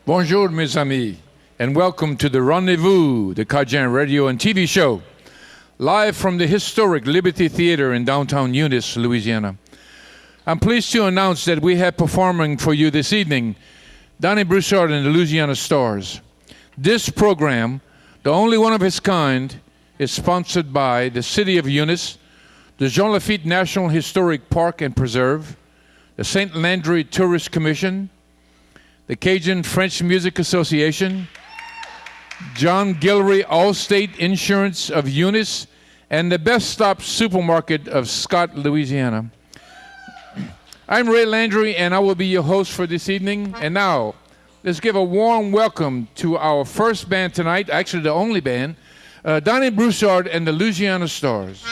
Bonjour, mes amis, and welcome to the Rendezvous, the Cajun radio and TV show, live from the historic Liberty Theater in downtown Eunice, Louisiana. I'm pleased to announce that we have performing for you this evening Donnie Broussard and the Louisiana Stars. This program, the only one of its kind, is sponsored by the City of Eunice, the Jean Lafitte National Historic Park and Preserve, the St. Landry Tourist Commission, the Cajun French Music Association, John Guillory Allstate Insurance of Eunice, and the Best Stop Supermarket of Scott, Louisiana. I'm Ray Landry, and I will be your host for this evening. And now, let's give a warm welcome to our first band tonight, actually the only band, Donnie Broussard and the Louisiana Stars.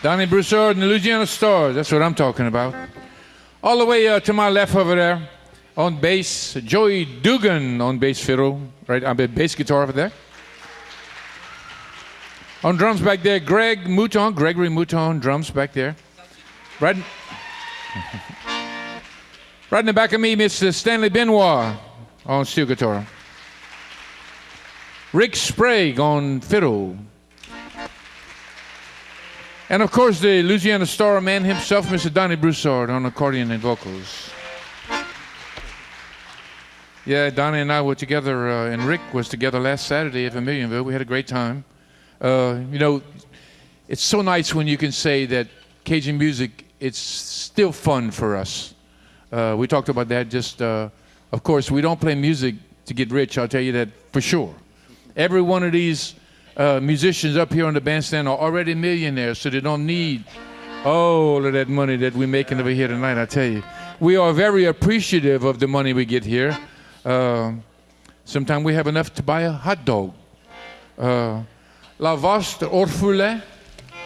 Donnie Broussard and the Louisiana Stars, that's what I'm talking about. All the way to my left over there, on bass, Joey Dugan on bass fiddle, right, on bass guitar over there. On drums back there, Gregory Mouton, drums back there. Right in the back of me, Mr. Stanley Benoit on steel guitar. Rick Sprague on fiddle. And of course, the Louisiana Star man himself, Mr. Donnie Broussard, on accordion and vocals. Yeah, Donnie and I were together, and Rick was together last Saturday at Vermilionville. We had a great time. You know, it's so nice when you can say that Cajun music, it's still fun for us. We talked about that just, of course, we don't play music to get rich, I'll tell you that for sure. Every one of these musicians up here on the bandstand are already millionaires, so they don't need all of that money that we're making over here tonight, I tell you. We are very appreciative of the money we get here. Sometimes we have enough to buy a hot dog. La Vaste Orphelin,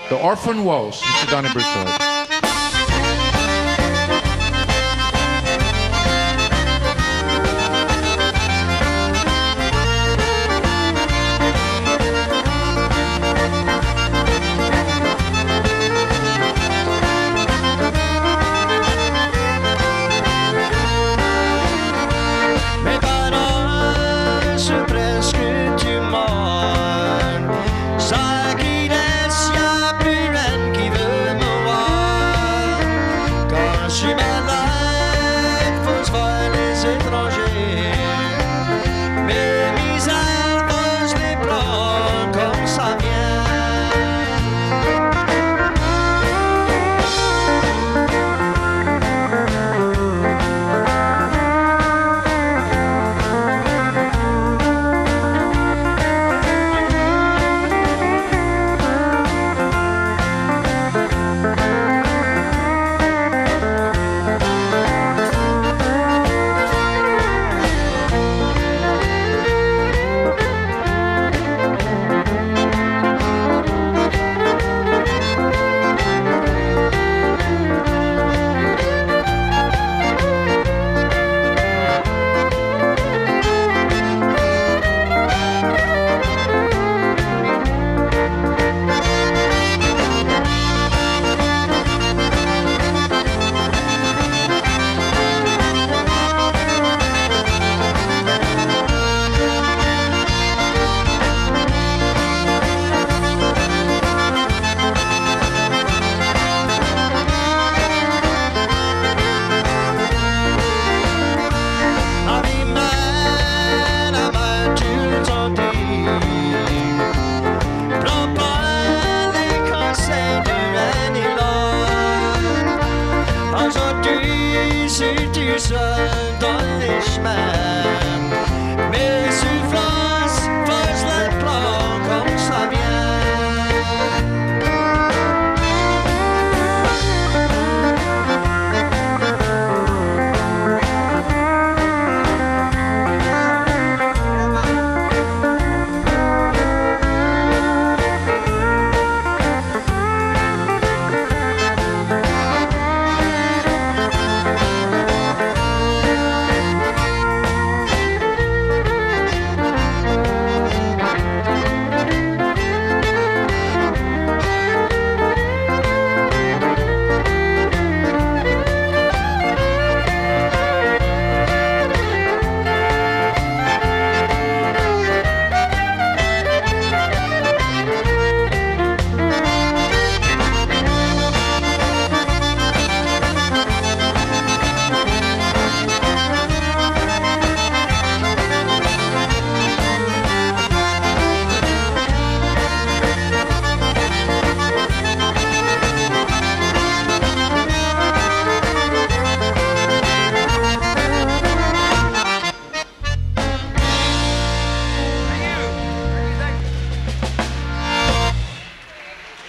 the Orphan Waltz, Mr. Donnie Broussard.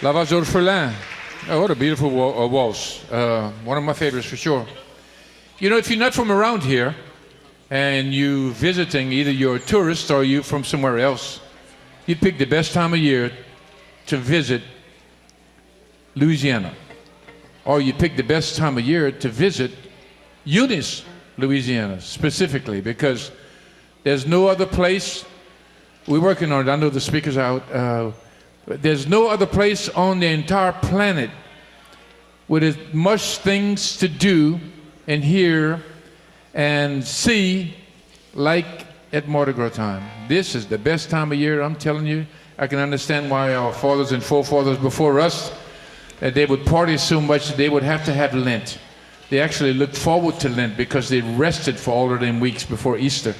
La Valse d'Orphelin. Oh, what a beautiful waltz. One of my favorites for sure. You know, if you're not from around here and you visiting, either you're a tourist or you from somewhere else, you pick the best time of year to visit Louisiana. Or you pick the best time of year to visit Eunice, Louisiana, specifically, because there's no other place. We're working on it. I know the speaker's out. There's no other place on the entire planet with as much things to do and hear and see like at Mardi Gras time. This is the best time of year, I'm telling you. I can understand why our fathers and forefathers before us, that they would party so much that they would have to have Lent. They actually looked forward to Lent because they rested for all of them weeks before Easter.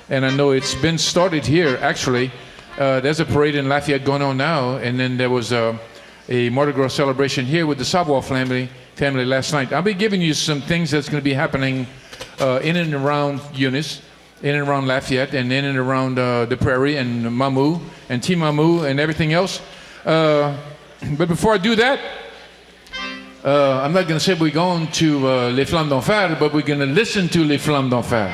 And I know it's been started here, actually. There's a parade in Lafayette going on now, and then there was a Mardi Gras celebration here with the Savoie family last night. I'll be giving you some things that's going to be happening in and around Eunice, in and around Lafayette, and in and around the Prairie, and Mamou, and Timamu, and everything else. But before I do that, I'm not going to say we're going to Les Flammes d'Enfer, but we're going to listen to Les Flammes d'Enfer.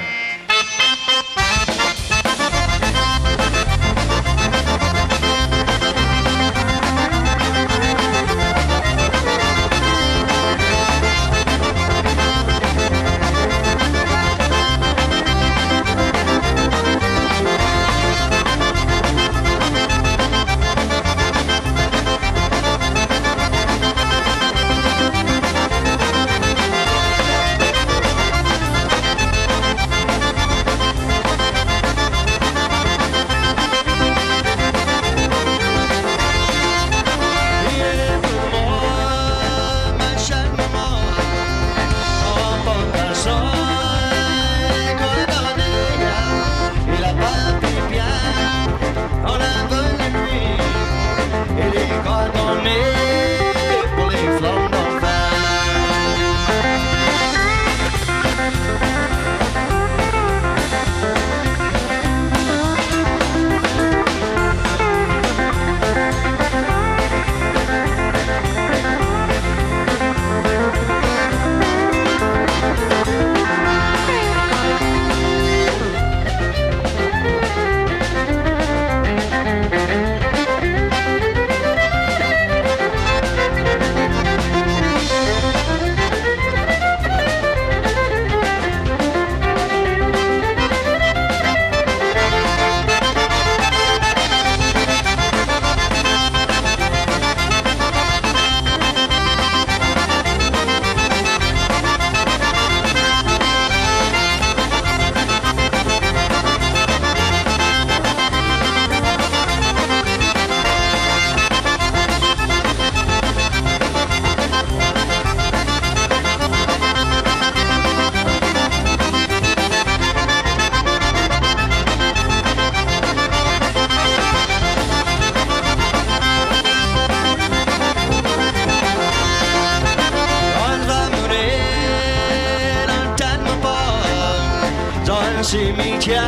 Cimetière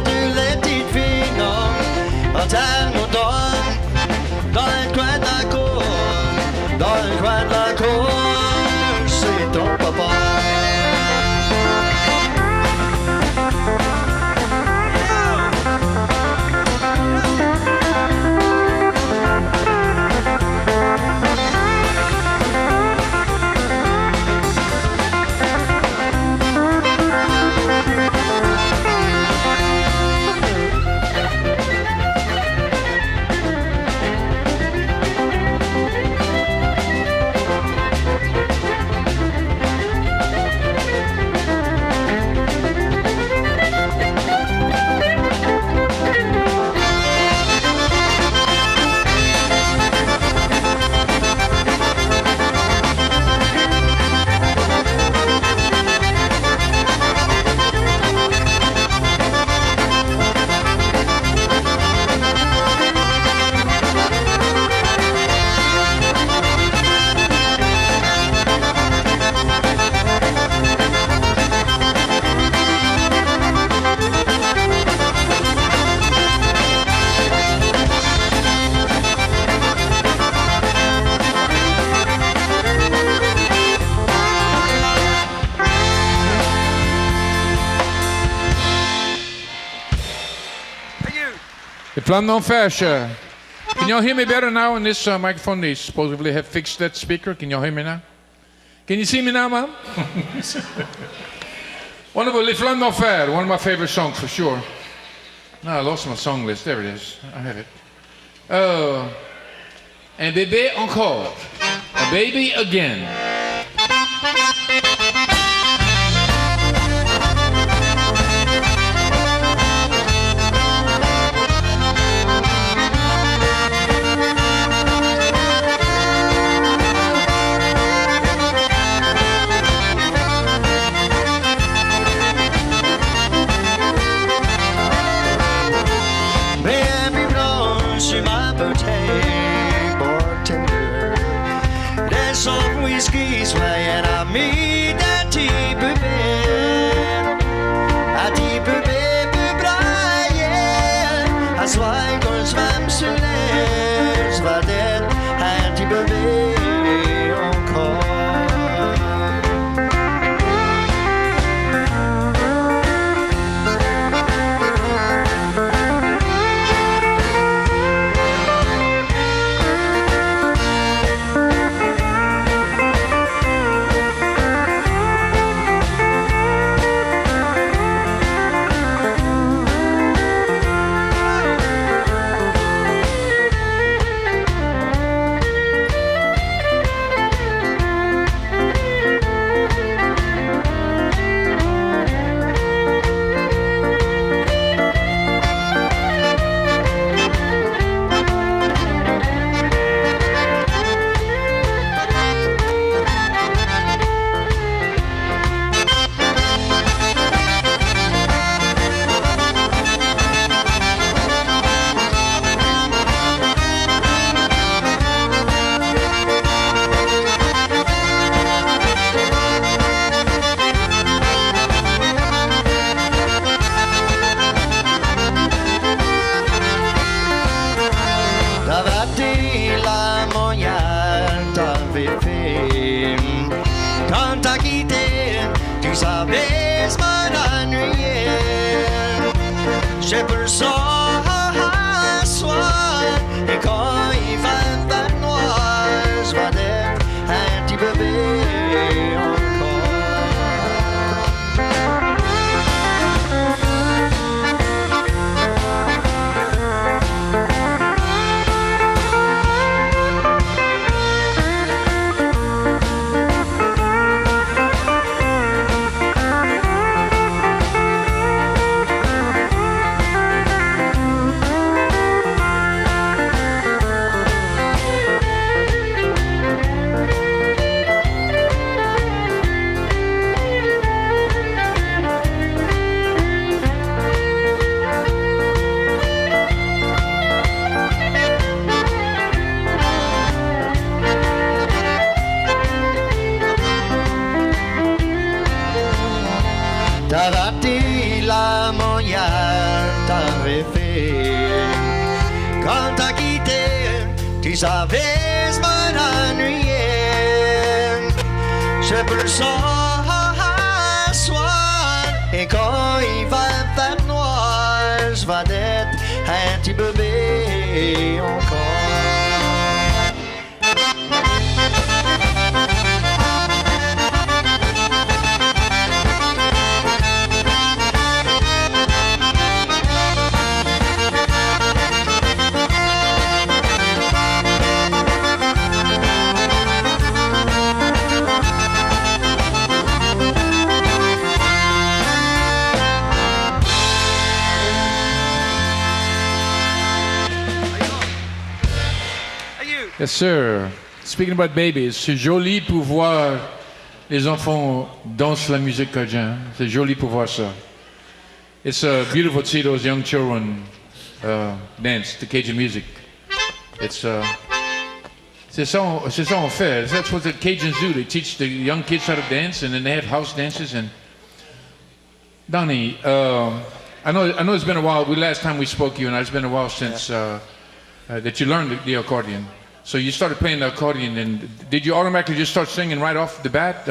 de la petite fille, non, en Talmudon, dans le coin de la cour, dans le coin de la cour, c'est ton papa. The Flamme d'Enfer, sure. Can y'all hear me better now on this microphone? They supposedly have fixed that speaker. Can y'all hear me now? Can you see me now, Mom? Wonderful. Les Flammes d'Enfer, one of my favorite songs for sure. No, I lost my song list. There it is. I have it. Un bébé encore. A baby again. Yes, sir. Speaking about babies, c'est joli pour voir les enfants danser la musique cajun. C'est joli pour voir ça. It's beautiful to see those young children dance to Cajun music. It's c'est ça on fait. That's what the Cajuns do. They teach the young kids how to dance, and then they have house dances. And Donnie, I know it's been a while. Last time we spoke, you and I, it's been a while since that you learned the accordion. So you started playing the accordion, and did you automatically just start singing right off the bat?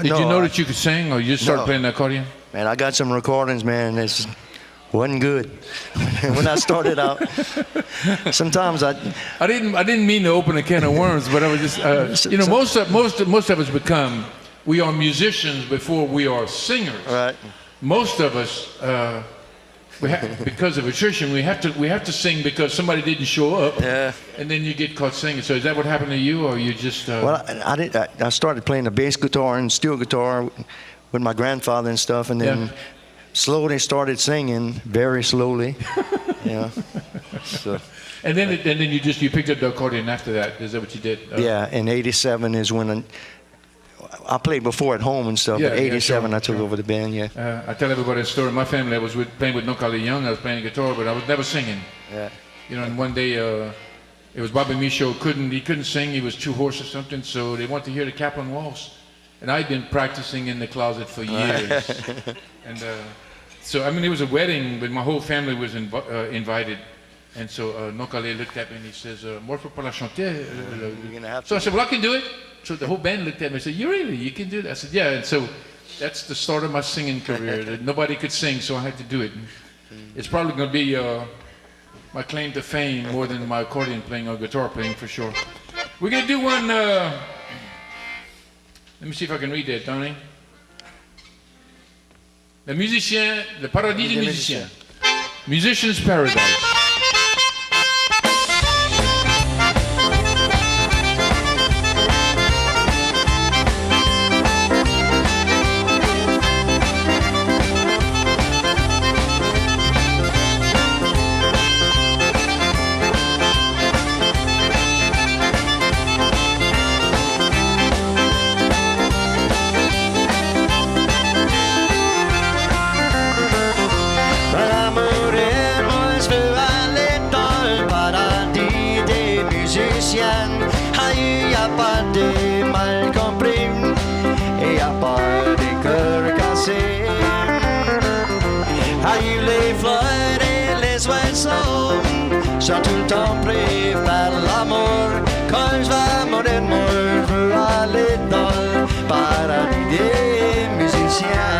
Did you know that you could sing, or you just started playing the accordion? Man, I got some recordings, man. It's wasn't good when I started out. Sometimes I didn't mean to open a can of worms, but I was just most of us we are musicians before we are singers. Right. Most of us because of attrition we have to sing because somebody didn't show up. Yeah. And then you get caught singing. So is that what happened to you, or you just? Well, I started playing the bass guitar and steel guitar with my grandfather and stuff, and then slowly started singing, very slowly. Yeah. So. And then you picked up the accordion after that. Is that what you did? Yeah. In '87 is when I played before at home and stuff. Yeah, but '87 sure, I took over the band. Yeah. I tell everybody a story. My family, I was playing with Nokali Young. I was playing guitar, but I was never singing. Yeah. And one day it was Bobby Michaud. He couldn't sing. He was too hoarse or something. So they wanted to hear the Kaplan Waltz, and I'd been practicing in the closet for years. And so it was a wedding, but my whole family was invited. And so Nokali looked at me and he says, "Moi pour la chanter." You're gonna have to. So I said, "Well, I can do it." So the whole band looked at me and said, you can do that? I said, yeah. And so that's the start of my singing career. Nobody could sing, so I had to do it. It's probably going to be my claim to fame more than my accordion playing or guitar playing for sure. We're going to do one, let me see if I can read that, Tony. Le paradis du musicien. Musician's Paradise. Chante tout le temps prêt faire l'amour. Quand je vais mourir, moi je veux aller dans le paradis des musiciens.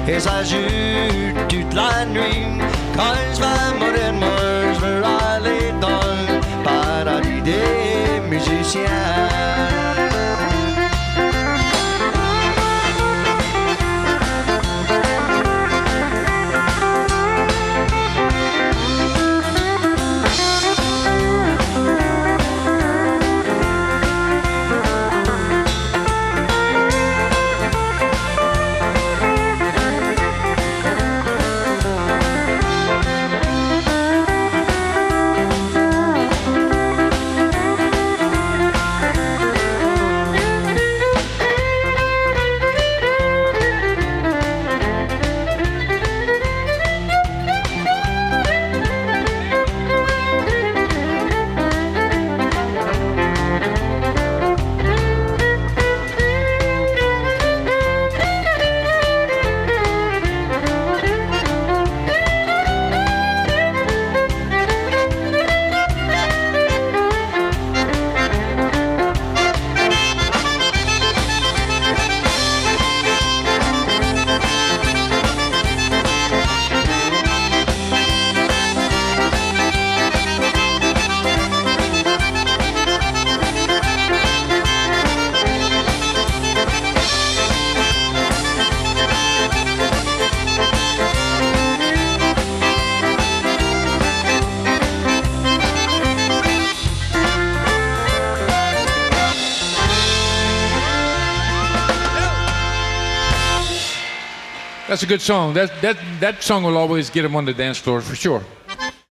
Et ça joue toute la nuit. Quand je vais mourir, moi je veux aller dans le paradis des musiciens. That's a good song. That song will always get them on the dance floor for sure.